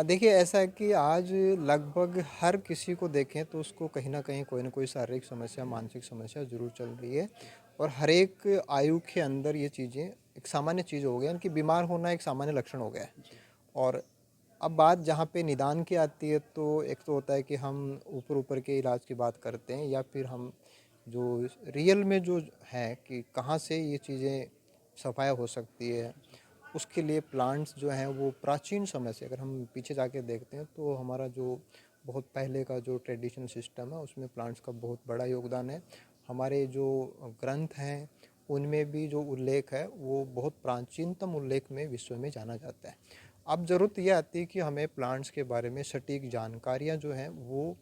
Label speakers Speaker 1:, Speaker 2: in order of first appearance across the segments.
Speaker 1: देखिए ऐसा है कि आज लगभग हर किसी को देखें तो उसको कहीं न कहीं कोई न कोई शारीरिक समस्या, मानसिक समस्या ज़रूर चल रही है और हर एक आयु के अंदर ये चीज़ें एक सामान्य चीज़ हो गया है कि बीमार होना एक सामान्य लक्षण हो गया है।
Speaker 2: जी,
Speaker 1: और अब बात जहाँ पे निदान की आती है तो एक तो होता है कि हम ऊपर-ऊपर के इलाज की बात करते हैं या फिर हम जो रियल में जो है कि कहाँ से ये चीज़ें सफाया हो सकती है,
Speaker 2: जी,
Speaker 1: उसके लिए प्लांट्स जो हैं वो प्राचीन समय से अगर हम पीछे जाके देखते हैं तो हमारा जो बहुत पहले का जो ट्रेडिशन सिस्टम है उसमें प्लांट्स का बहुत बड़ा योगदान है। हमारे जो ग्रंथ हैं उनमें भी जो उल्लेख है वो बहुत प्राचीनतम उल्लेख में विश्व में जाना जाता है। अब ज़रूरत ये आती है कि हमें प्लांट्स के बारे में सटीक जानकारियाँ जो हैं वो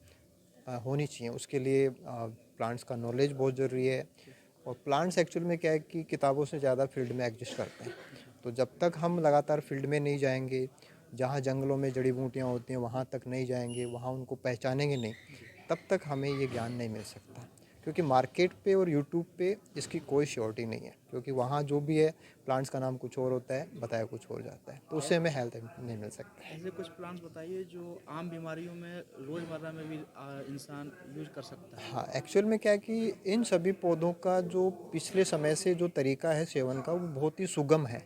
Speaker 1: होनी चाहिए। उसके लिए प्लांट्स का नॉलेज बहुत ज़रूरी है
Speaker 2: जी,
Speaker 1: और प्लांट्स एक्चुअल में क्या है कि किताबों से ज़्यादा फील्ड में एग्जिस्ट करते हैं।
Speaker 2: जी,
Speaker 1: तो जब तक हम लगातार फील्ड में नहीं जाएँगे, जहाँ जंगलों में जड़ी-बूटियाँ होती हैं वहाँ तक नहीं जाएँगे, वहाँ उनको पहचानेंगे नहीं,
Speaker 2: जी।
Speaker 1: तब तक हमें ये ज्ञान नहीं मिल सकता। क्योंकि मार्केट पे और यूट्यूब पे इसकी कोई श्योरिटी नहीं है, क्योंकि वहाँ जो भी है प्लांट्स का नाम कुछ और होता है, बताया कुछ और जाता है। तो
Speaker 2: ऐ
Speaker 1: उससे हमें हेल्थ नहीं मिल सकता है।
Speaker 2: ऐसे कुछ प्लान्स बताइए जो आम बीमारियों में रोज़मर्रा में भी इंसान यूज़ कर सकता है?
Speaker 1: हाँ, एक्चुअल में क्या है कि इन सभी पौधों का जो पिछले समय से जो तरीका है सेवन का वो बहुत ही सुगम है।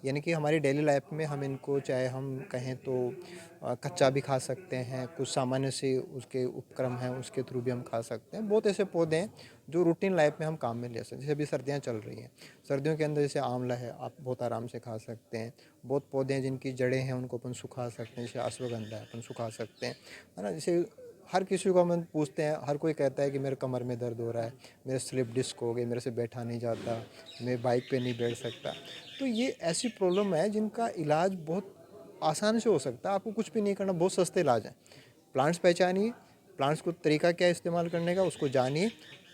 Speaker 1: यानी कि हमारी डेली लाइफ में हम इनको चाहे हम कहें तो कच्चा भी खा सकते हैं, कुछ सामान्य से उसके उपक्रम हैं उसके थ्रू भी हम खा सकते हैं। बहुत ऐसे पौधे हैं जो रूटीन लाइफ में हम काम में ले सकते हैं। जैसे अभी सर्दियाँ चल रही हैं, सर्दियों के अंदर जैसे आंवला है आप बहुत आराम से खा सकते हैं। बहुत पौधे हैं जिनकी जड़ें हैं उनको अपन सुखा सकते हैं, जैसे अश्वगंधा है अपन सुखा सकते हैं, है ना? जैसे हर किसी को हम पूछते हैं, हर कोई कहता है कि मेरे कमर में दर्द हो रहा है, मेरे स्लिप डिस्क हो गई, मेरे से बैठा नहीं जाता, मैं बाइक पे नहीं बैठ सकता। तो ये ऐसी प्रॉब्लम है जिनका इलाज बहुत आसान से हो सकता है, आपको कुछ भी नहीं करना, बहुत सस्ते इलाज हैं।
Speaker 2: जी,
Speaker 1: प्लांट्स पहचानिए, प्लांट्स को तरीका क्या है इस्तेमाल करने का उसको जानिए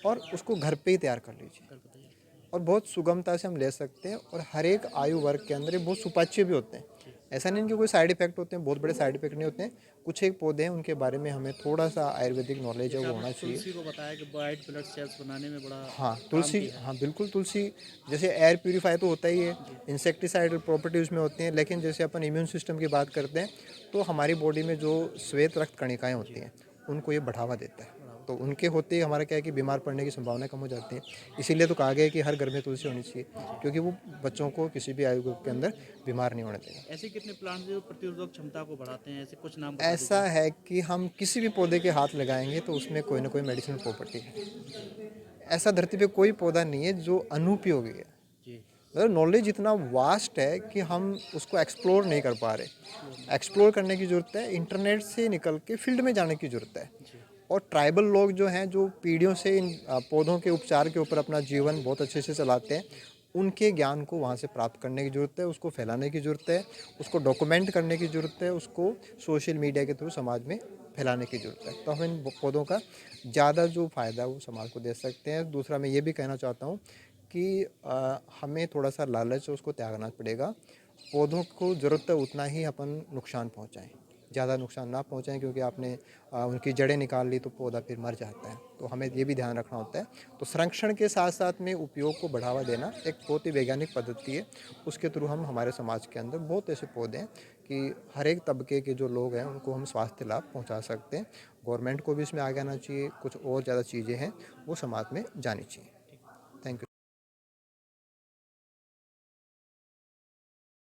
Speaker 1: और उसको घर पे ही तैयार कर लीजिए
Speaker 2: कर बताइए।
Speaker 1: और बहुत सुगमता से हम ले सकते हैं और हर एक आयु वर्ग के अंदर ये बहुत सुपाच्य भी होते हैं।
Speaker 2: जी,
Speaker 1: ऐसा नहीं कि कोई साइड इफेक्ट होते हैं, बहुत बड़े साइड इफेक्ट नहीं होते हैं। कुछ एक पौधे हैं उनके बारे में हमें थोड़ा सा आयुर्वेदिक नॉलेज है
Speaker 2: जैसे
Speaker 1: वो
Speaker 2: आपने
Speaker 1: होना चाहिए।
Speaker 2: तुलसी को बताया कि व्हाइट ब्लड सेल्स बनाने में बड़ा
Speaker 1: हाँ,
Speaker 2: काम
Speaker 1: तुलसी,
Speaker 2: की है।
Speaker 1: हाँ बिल्कुल तुलसी, जैसे एयर प्यूरीफायर तो होता ही है,
Speaker 2: जी,
Speaker 1: इंसेक्टिसाइडल प्रॉपर्टी उसमें होती हैं, लेकिन जैसे अपन इम्यून सिस्टम की बात करते हैं तो हमारी बॉडी में जो श्वेत रक्त कणिकाएँ होती
Speaker 2: जी,
Speaker 1: हैं उनको ये बढ़ावा देता है।
Speaker 2: बढ़ावा
Speaker 1: तो
Speaker 2: देता
Speaker 1: उनके होते ही हमारा क्या है कि बीमार पड़ने की संभावना कम हो जाती है। इसीलिए तो कहा गया है कि हर घर में तुलसी होनी चाहिए,
Speaker 2: है। जी,
Speaker 1: क्योंकि वो बच्चों को किसी भी आयु ग्रुप के अंदर बीमार नहीं होने देगा।
Speaker 2: ऐसे कितने प्लांट्स जो प्रतिरोधक क्षमता को बढ़ाते हैं? ऐसे कुछ नाम बता
Speaker 1: ऐसा
Speaker 2: दीजिए।
Speaker 1: है कि हम किसी भी पौधे के हाथ लगाएँगे तो उसमें कोई ना कोई मेडिसिनल प्रॉपर्टी है।
Speaker 2: जी,
Speaker 1: ऐसा धरती पे कोई पौधा नहीं है जो अनुपयोगी है।
Speaker 2: जी,
Speaker 1: मतलब नॉलेज इतना वास्ट है कि हम उसको एक्सप्लोर नहीं कर पा
Speaker 2: एक्सप्लोर
Speaker 1: रहे।
Speaker 2: नहीं कर
Speaker 1: एक्सप्लोर करने की ज़रूरत है, इंटरनेट से निकल के फील्ड में जाने की ज़रूरत है।
Speaker 2: जी,
Speaker 1: और ट्राइबल लोग जो हैं जो पीढ़ियों से इन पौधों के उपचार के ऊपर अपना जीवन बहुत अच्छे से चलाते हैं,
Speaker 2: जी,
Speaker 1: उनके ज्ञान को वहाँ से प्राप्त करने की ज़रूरत है, उसको फैलाने की ज़रूरत है, उसको डॉक्यूमेंट करने की ज़रूरत है, उसको सोशल मीडिया के थ्रू समाज में फैलाने की ज़रूरत है। तो हम इन पौधों का ज़्यादा जो फ़ायदा है वो समाज को दे सकते हैं। दूसरा मैं ये भी कहना चाहता हूँ कि हमें थोड़ा-सा लालच है उसको त्यागना पड़ेगा। पौधों को ज़रूरत है उतना ही अपन नुकसान पहुँचाएँ। ज़्यादा नुकसान ना पहुँचाएँ, क्योंकि आपने उनकी जड़ें निकाल ली तो पौधा फिर मर जाता है। तो हमें ये भी ध्यान रखना होता है। तो संरक्षण के साथ-साथ में उपयोग को बढ़ावा देना एक बहुत ही वैज्ञानिक पद्धति है। उसके थ्रू हम हमारे समाज के अंदर बहुत ऐसे पौधे हैं कि हर एक तबके के जो लोग हैं उनको हम स्वास्थ्य लाभ पहुँचा सकते हैं। गवर्नमेंट को भी इसमें आगे आना चाहिए। कुछ और ज़्यादा चीज़ें हैं वो समाज में जानी चाहिए।